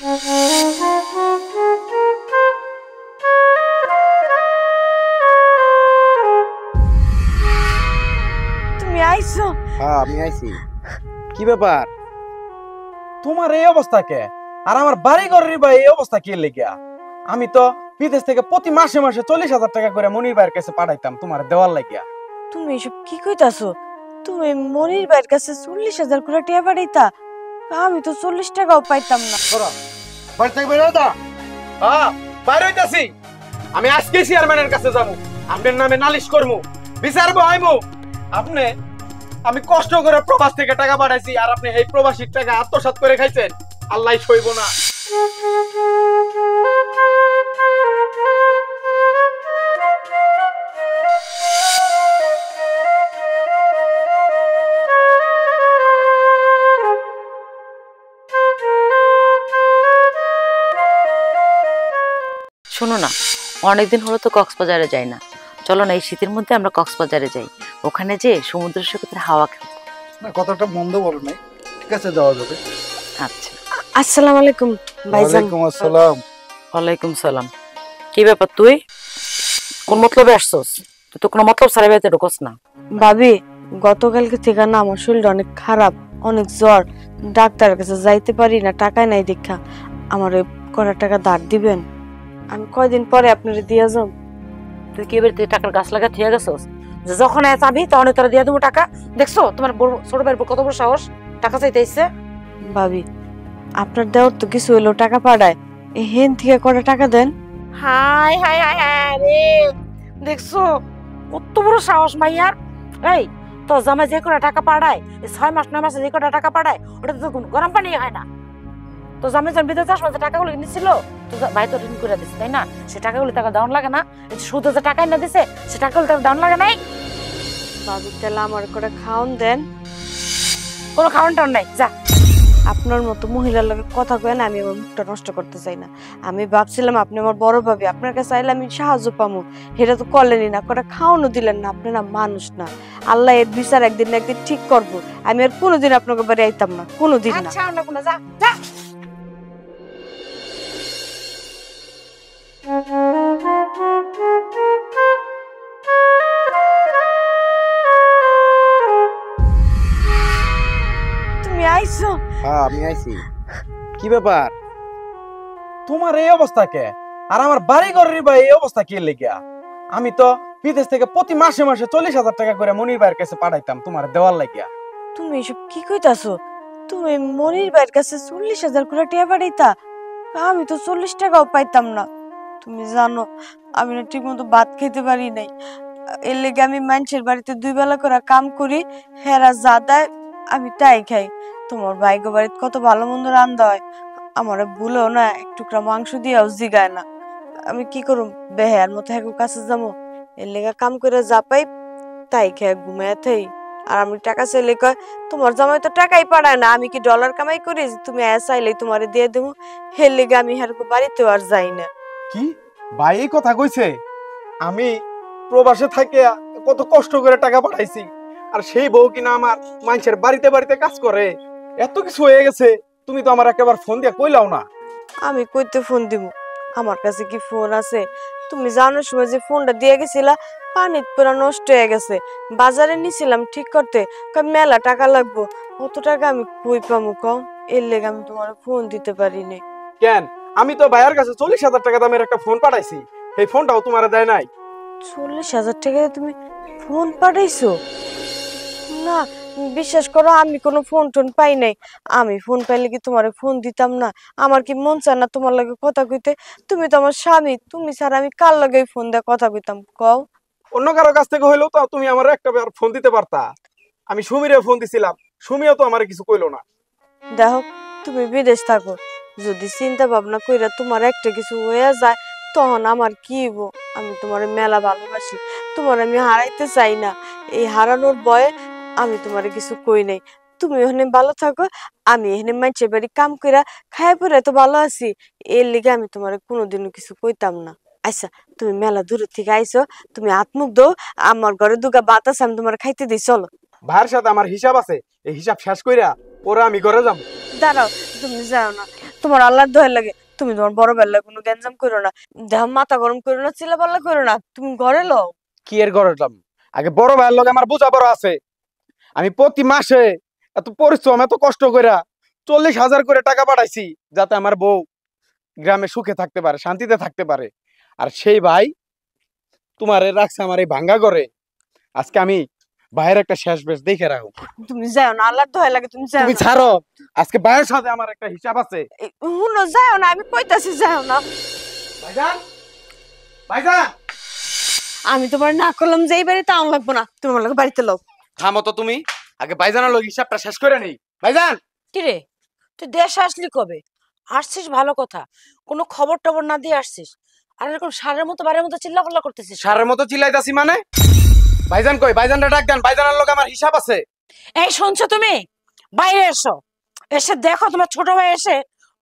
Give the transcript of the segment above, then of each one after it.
তুমি আইছো? হ্যাঁ আমি আইছি। কি ব্যাপার তোমার এই অবস্থা কে? আর আমার বাড়ি ঘরের বা এই অবস্থা কি লেগিয়া? আমি তো বিদেশ থেকে প্রতি মাসে মাসে 40,000 টাকা করে মনির ভাইয়ের কাছে পাঠাইতাম তোমার দেওয়ার লাগিয়া। তুমি এসব কি কইতাছো? তুমি মনির ভাইয়ের কাছে 40,000 করে টাকা পাঠাইতা? আমি তো 40 টাকাও পাইতাম না। বাড়ি থেকে বের হইতা? হ্যাঁ বাইরে হইতাছি। আমি আজকে চেয়ারম্যানের কাছে যাবো, আপনার নামে নালিশ করবো, বিচার বহাইবো। আপনি আমি কষ্ট করে প্রবাস থেকে টাকা পাঠাইছি আর আপনি এই প্রবাসীর টাকা আত্মসাৎ করে খাইছেন। আল্লাহ সইব না। শোনো না, অনেকদিন হলো তো কক্সবাজারে যাই না। চলো না এই শীতের মধ্যে আমরা কক্সবাজারে যাই, ওখানে যে সমুদ্র সৈকতের হাওয়া খাবো। না কথাটা মন্দ বলো নাই, ঠিক আছে যাওয়া যাবে। আচ্ছা। আসসালামু আলাইকুম ভাইজান। ওয়ালাইকুম আসসালাম। ওয়ালাইকুম সালাম। কি ব্যাপার, তুই কোন মতলবে আসছস? তুই তো কোনো মতলব ছাড়াই বাড়িতে ঢুকস না। ভাবি, গতকালকে থেকে না আমার শরীরটা অনেক খারাপ, অনেক জ্বর। ডাক্তারের কাছে যাইতে পারি না, টাকা নাই দেখা। আমার কটা টাকা ধার দিবেন? আমি কয়দিন পরে আপনারে দিয়া যাম। তুই কি বাড়িতে টাকার গাছ লাগা থিয়া গেছস যে যখন চাবি তখন তোরা দিয়ে দেবো টাকা? দেখছো তোমার ছোট ভাইয়ের কত বড় সাহস, টাকা চাইতে ইচ্ছে। ভাবি, আপনার দেওয়ার তো কিছু হইলেও টাকা পাঠায়, হেন থেকে কটা টাকা দেন। হাই হাই হাই হাই রে, দেখছো কত বড় সাহস মাইয়ার। এই তো জামাই যে কটা টাকা পাঠায়, এই 6 মাস 9 মাসে যে কটা টাকা পাঠায়, ওটা তো গরম পানি হয় না। তো জামাই যখন বিদেশ আসলে টাকাগুলো নিচ্ছিল, তো ভাই তো ঋণ করে দিচ্ছে, তাই না? সে টাকাগুলো টাকা ডাউন লাগে না? এই যে সুদে যে টাকা এনে দিছে, সে টাকাগুলো টাকা ডাউন লাগে নাই? ভাবি, তাহলে আমার কটা খাওন দেন। কোনো খাওয়ান টাউন নাই, যা। আপনার মতো মহিলার লগে কথা কয় না, আমি আমার মুখটা নষ্ট করতে চাই না। আমি ভাবছিলাম আপনি আমার বড় ভাবি, আপনার কাছে চাইলে আমি সাহায্য পাবো, সেটা তো করলেনই না, কটা খাওয়ানো দিলেন না। আপনি না মানুষ না। আল্লাহ এর বিচার একদিন না একদিন ঠিক করবো। আমি আর কোনোদিন আপনাকে বাড়ি আইতাম না, কোনোদিন না। আচ্ছা না কোনো, যা যা। তুমি আইছো? হ্যাঁ আমি আইছি। কি ব্যাপার তোমার এই অবস্থা কে? আর আমার বাড়ি ঘরের বা এই অবস্থা কি লেগিয়া? আমি তো বিদেশ থেকে প্রতি মাসে মাসে 40,000 টাকা করে মনির ভাইয়ের কাছে পাঠাইতাম তোমার দেওয়ার লাগিয়া। তুমি এসব কি কইতাছো? তুমি মনির ভাইয়ের কাছে 40,000 করে টাকা পাঠাইতা? আমি তো 40 টাকাও পাইতাম না। তুমি জানো আমি না ঠিক মতো ভাত খেতে পারি নাই। এর লেগে আমি মানুষের বাড়িতে 2 বেলা করে কাম করি, হেরা যা দেয় আমি তাই খাই। তোমার ভাইগো বাড়িতে কত ভালো মন্দ রান্না হয়, আমার ভুলেও না এক টুকরা মাংস দিয়েও জিগায় না। আমি কি করুম, বেহার মতো হ্যাগো কাছে যাবো? এর লেগে কাম করে যা পাই তাই খেয়ে ঘুমায় থাই। আর আমি টাকা চাইলে কয় তোমার জামাই তো টাকাই পাঠায় না, আমি কি ডলার কামাই করি যে তুমি চাইলেই তোমারে দিয়ে দেবো? এর লেগে আমি হ্যারকো বাড়িতেও আর যাই না। কি ভাই এই কথা কইছে? আমি প্রবাসে থেকে কত কষ্ট করে টাকা পাঠাইছি, আর সেই বউ কিনা আমার মানুষের বাড়িতে বাড়িতে কাজ করে। এত কিছু হয়ে গেছে, তুমি তো আমার একেবারে ফোন দিয়ে কইলাও না। আমি কইতে ফোন দিব? আমার কাছে কি ফোন আছে? তুমি জানোর সময় যে ফোনটা দিয়ে গেছিলা পানিত পুরা নষ্ট হয়ে গেছে। বাজারে নিছিলাম ঠিক করতে, কয় মেলা টাকা লাগবো। অত টাকা আমি কই পামু কও? এর লেগে আমি তোমার ফোন দিতে পারিনি। কেন? আমি তো ভাইয়ের কাছে 40,000 টাকা দামের একটা ফোন পাঠাইছি, এই ফোনটাও তোমার দেয় নাই। 40,000 টাকা দিয়ে তুমি ফোন পাঠাইছো? না, বিশ্বাস করো আমি কোনো ফোন টোন পাই নাই। আমি ফোন পাইলে কি তোমার ফোন দিতাম না? আমার কি মন চায় না তোমার লগে কথা কইতে? তুমি তো আমার স্বামী, তুমি ছাড়া আমি কার লগে ফোন দিয়ে কথা কইতাম কও? অন্য কারো কাছ থেকে হইলেও তো তুমি আমার একটা বার ফোন দিতে পারতা। আমি সুমিরে ফোন দিছিলাম, সুমিও তো আমার কিছু কইলো না। দেখো, তুমি বিদেশ থাকো, যদি চিন্তা ভাবনা কইরা তোমার একটা কিছু হয়ে যায় তখন আমার কি হইব? আমি তোমার মেলা ভালোবাসি, তোমার আমি হারাইতে চাই না। এই হারানোর ভয়ে আমি তোমার কিছু কই নাই। তুমি ওখানে ভালো থাকো, আমি এখানে মানুষের বাড়ি কাম কইরা খাই পরে তো ভালো আছি। এর লিগে আমি তোমার কোনোদিনও কিছু কইতাম না। আচ্ছা, তুমি মেলা দূর থেকে আইছো, তুমি হাত মুখ দো, আমার ঘরে দুগা ভাত আছে, আমি তোমার খাইতে দিই, চলো। ভাইয়ের সাথে আমার হিসাব আছে, এই হিসাব শেষ কইরা ওরা আমি ঘরে যাবো। দাঁড়াও, তুমি যাও না, তোমার আল্লাহর দয়া লাগে, তুমি তোমার বড় বেলা কোনো গ্যাঞ্জাম করো না, দেহ মাথা গরম করো না, চিল্লা পাল্লা করো না, তুমি ঘরে লও। কি এর গরম? আগে বড় ভাইয়ের লগে আমার বোঝা বড় আছে। আমি প্রতি মাসে এত পরিশ্রম এত কষ্ট কইরা 40,000 করে টাকা পাঠাইছি যাতে আমার বউ গ্রামে সুখে থাকতে পারে, শান্তিতে থাকতে পারে। আর সেই ভাই তোমারে রাখছে আমার এই ভাঙ্গা ঘরে। আজকে আমি ভাইয়ের একটা শেষ বেশ দেখে রাখো। তুমি যাও না, আল্লাহর দয়া লাগে তুমি যাও তুমি না। ছাড়ো, আজকে ভাইয়ের সাথে আমার একটা হিসাব আছে। হুনো যাও না, আমি কইতাছি যাও না। ভাইজান, ভাইজান, আমি তোমার না করলাম যে এই বাড়িতে আউন লাগবো না, তুমি আমার লগে বাড়িতে লও। থামো তো তুমি, আগে ভাইজানের লগে হিসাবটা শেষ করে নেই। ভাইজান, কি রে, তুই দেশে আসলি কবে? আসছিস ভালো কথা, কোনো খবর টবর না দিয়ে আসছিস, আর এরকম সারের মতো বাড়ির মতো চিল্লা পাল্লা করতেছিস। সারের মতো চিল্লাইতাছি মানে? ভাইজান কই? ভাইজানটা ডাক দেন, ভাইজানের লগে আমার হিসাব আছে। এই শুনছো তুমি? বাইরে এসো, এসে দেখো তোমার ছোট ভাই এসে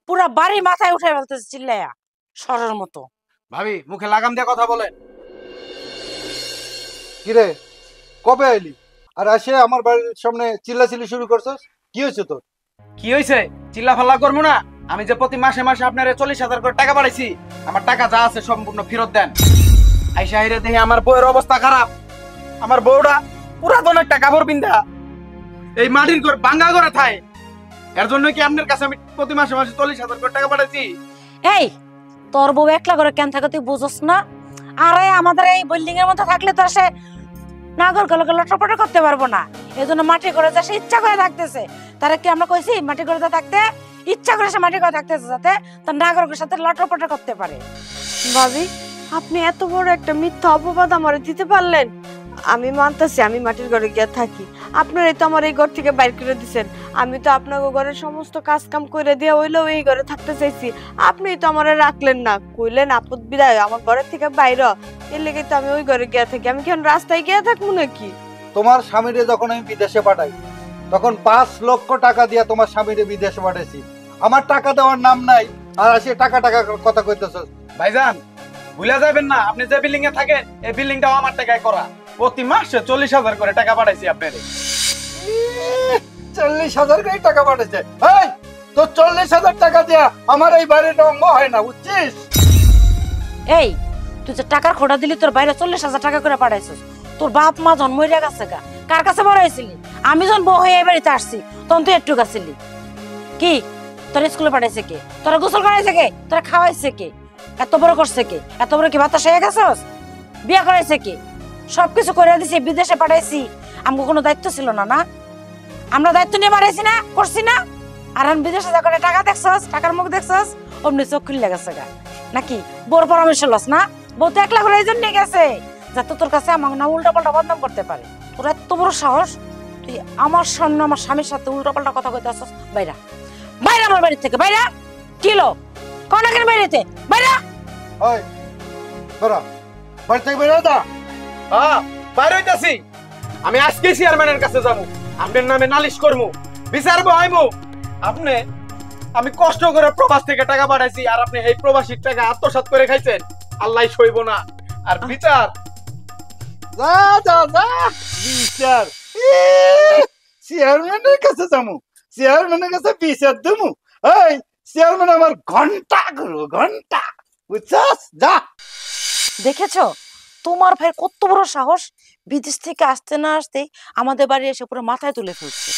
পুরা বাড়ি মাথায় উঠে ফেলতেছে চিল্লাইয়া সরের মতো। ভাবি মুখে লাগাম দিয়ে কথা বলেন। কিরে, কবে আইলি? আর আসে আমার বাড়ির সামনে চিল্লাচিল্লি শুরু করছস, কি হয়েছে তোর? কি হয়েছে? চিল্লা ফাল্লা করবো না? আমি যে প্রতি মাসে মাসে আপনার 40,000 করে টাকা পাঠাইছি, আমার টাকা যা আছে সম্পূর্ণ ফেরত দেন। আইসা হাইরে দেখি আমার বউয়ের অবস্থা খারাপ। আমার বউটা পুরাতন একটা কাপড় পিন্ধা এই মাটির ঘর ভাঙ্গা করে থাই। এর জন্য কি আপনার কাছে আমি প্রতি মাসে মাসে 40,000 করে টাকা পাঠাইছি? এই তোর বউ একলা করে কেন থাকে তুই বুঝোস না? আরে আমাদের এই বিল্ডিং এর মধ্যে থাকলে তো সে নাগর গলকে লটপট করতে পারবো না, এই জন্য মাটি করে যা সে ইচ্ছা করে থাকতেছে। তারা কি আমরা কইছি মাটি করে থাকতে? ইচ্ছা করে সে মাটি করে থাকতেছে যাতে তার নাগরের সাথে লটপট করতে পারে। ভাবি, আপনি এত বড় একটা মিথ্যা অপবাদ আমারে দিতে পারলেন? আমি মানতেছি আমি মাটির ঘরে গিয়ে থাকি, আপনারাই তো আমার এই ঘর থেকে বাইর করে দিছেন। আমি তো আপনাকে ঘরের সমস্ত কাজ কাম করে দিয়ে হইলেও এই ঘরে থাকতে চাইছি, আপনিই তো আমারে রাখলেন না, কইলেন আপদ বিদায় আমার ঘরের থেকে বাইর। এর লেগে তো আমি ওই ঘরে গিয়ে থাকি। আমি কেন রাস্তায় গিয়ে থাকবো নাকি? তোমার স্বামীরে যখন আমি বিদেশে পাঠাই তখন 5 লক্ষ টাকা দিয়া তোমার স্বামীরে বিদেশে পাঠাইছি, আমার টাকা দেওয়ার নাম নাই, আর আসে টাকা টাকা কথা কইতেছস। ভাইজান ভুলে যাবেন না, আপনি যে বিল্ডিং এ থাকেন এই বিল্ডিংটাও আমার টাকায় করা। প্রতি মাসে 40,000 করে টাকা পাঠাইছি আপনারে। 40,000 করে টাকা পাঠাইছে? এই তো 40,000 টাকা দিয়া আমার এই বাড়িটা অঙ্গ হয় না, বুঝছিস? এই তুই যে টাকার খোটা দিলি তোর বাইরে 40,000 টাকা করে পাঠাইছিস, তোর বাপ মা জন্ম হয়ে গেছে গা, কার কাছে বড় হয়েছিলি? আমি যখন বউ হয়ে এই বাড়িতে আসছি তখন তুই একটু গাছিলি কি? তোর স্কুলে পাঠাইছে কে? তোরা গোসল করাইছে কে? তোরা খাওয়াইছে কে? এত বড় করছে কে? এত বড় কি বাতাস হয়ে গেছস? বিয়ে করাইছে কে? সবকিছু করে দিছি, বিদেশে পাঠাইছি, আমাকে কোনো দায়িত্ব ছিল না? না আমরা দায়িত্ব নিয়ে পাঠাইছি না, করছি না? আর আমি বিদেশে যা করে টাকা দেখছস, টাকার মুখ দেখছস, অমনি চোখ খুলে গেছে গা নাকি? বোর পরামর্শ লস না? বউ তো একলা করে এই জন্য গেছে যাতে তোর কাছে আমাকে না উল্টা পাল্টা বদনাম করতে পারে। তোর এত বড় সাহস, তুই আমার সামনে আমার স্বামীর সাথে উল্টা পাল্টা কথা কইতে আসছস? বাইরা, বাইরে আমার বাড়ি থেকে বাইরা। কিলো কনাকের বাড়িতে বাইরা। ওই তোরা বাড়ি থেকে বের হ দা। হ্যাঁ বাইরে হইতাছি। আমি আজকে চেয়ারম্যানের কাছে যাবো, আপনার নামে নালিশ করবো, বিচার বহাইবো। আপনি আমি কষ্ট করে প্রবাস থেকে টাকা পাঠাইছি আর আপনি এই প্রবাসীর টাকা আত্মসাৎ করে খাইছেন, আল্লাহ সইব না। আর বিচার যা যা যা বিচার চেয়ারম্যানের কাছে যাবো, চেয়ারম্যানের কাছে বিচার দেবো। এই চেয়ারম্যান আমার ঘন্টা করবো, ঘন্টা, বুঝছস? যা। দেখেছো তোমার ভাই কত বড় সাহস, বিদেশ থেকে আসতে না আসতেই আমাদের বাড়ি এসে পুরো মাথায় তুলে ফেলছে।